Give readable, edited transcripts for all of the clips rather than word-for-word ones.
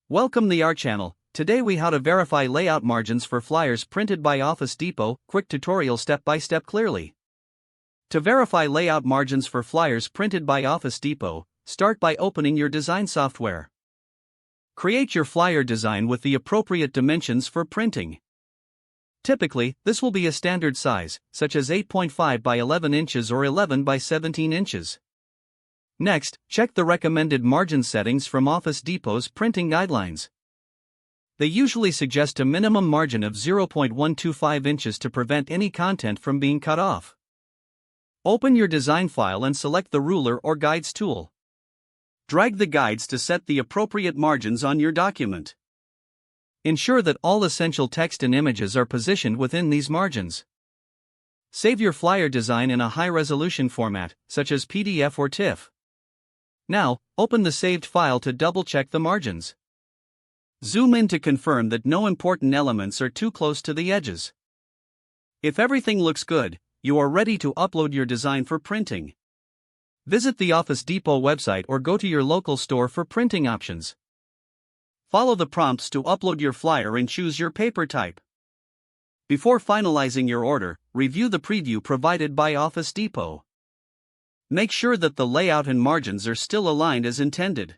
Welcome to our channel. Today we how to verify layout margins for flyers printed by Office Depot. Quick tutorial step by step clearly. To verify layout margins for flyers printed by Office Depot, start by opening your design software. Create your flyer design with the appropriate dimensions for printing. Typically, this will be a standard size, such as 8.5 by 11 inches or 11 by 17 inches. Next, check the recommended margin settings from Office Depot's printing guidelines. They usually suggest a minimum margin of 0.125 inches to prevent any content from being cut off. Open your design file and select the ruler or guides tool. Drag the guides to set the appropriate margins on your document. Ensure that all essential text and images are positioned within these margins. Save your flyer design in a high-resolution format, such as PDF or TIFF. Now, open the saved file to double-check the margins. Zoom in to confirm that no important elements are too close to the edges. If everything looks good, you are ready to upload your design for printing. Visit the Office Depot website or go to your local store for printing options. Follow the prompts to upload your flyer and choose your paper type. Before finalizing your order, review the preview provided by Office Depot. Make sure that the layout and margins are still aligned as intended.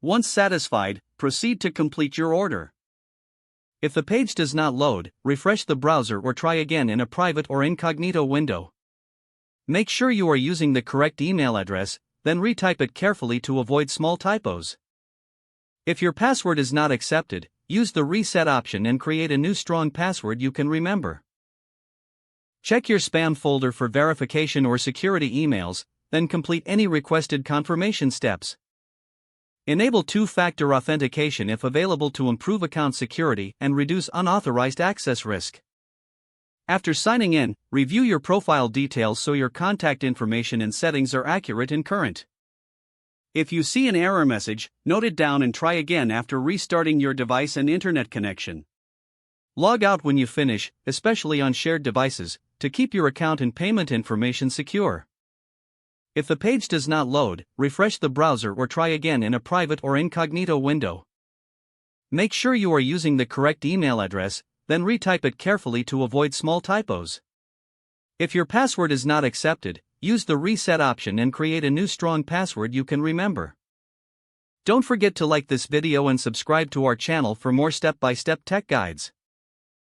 Once satisfied, proceed to complete your order. If the page does not load, refresh the browser or try again in a private or incognito window. Make sure you are using the correct email address, then retype it carefully to avoid small typos. If your password is not accepted, use the reset option and create a new strong password you can remember. Check your spam folder for verification or security emails, then complete any requested confirmation steps. Enable two-factor authentication if available to improve account security and reduce unauthorized access risk. After signing in, review your profile details so your contact information and settings are accurate and current. If you see an error message, note it down and try again after restarting your device and internet connection. Log out when you finish, especially on shared devices, to keep your account and payment information secure. If the page does not load, refresh the browser or try again in a private or incognito window. Make sure you are using the correct email address, then retype it carefully to avoid small typos. If your password is not accepted, use the reset option and create a new strong password you can remember. Don't forget to like this video and subscribe to our channel for more step-by-step tech guides.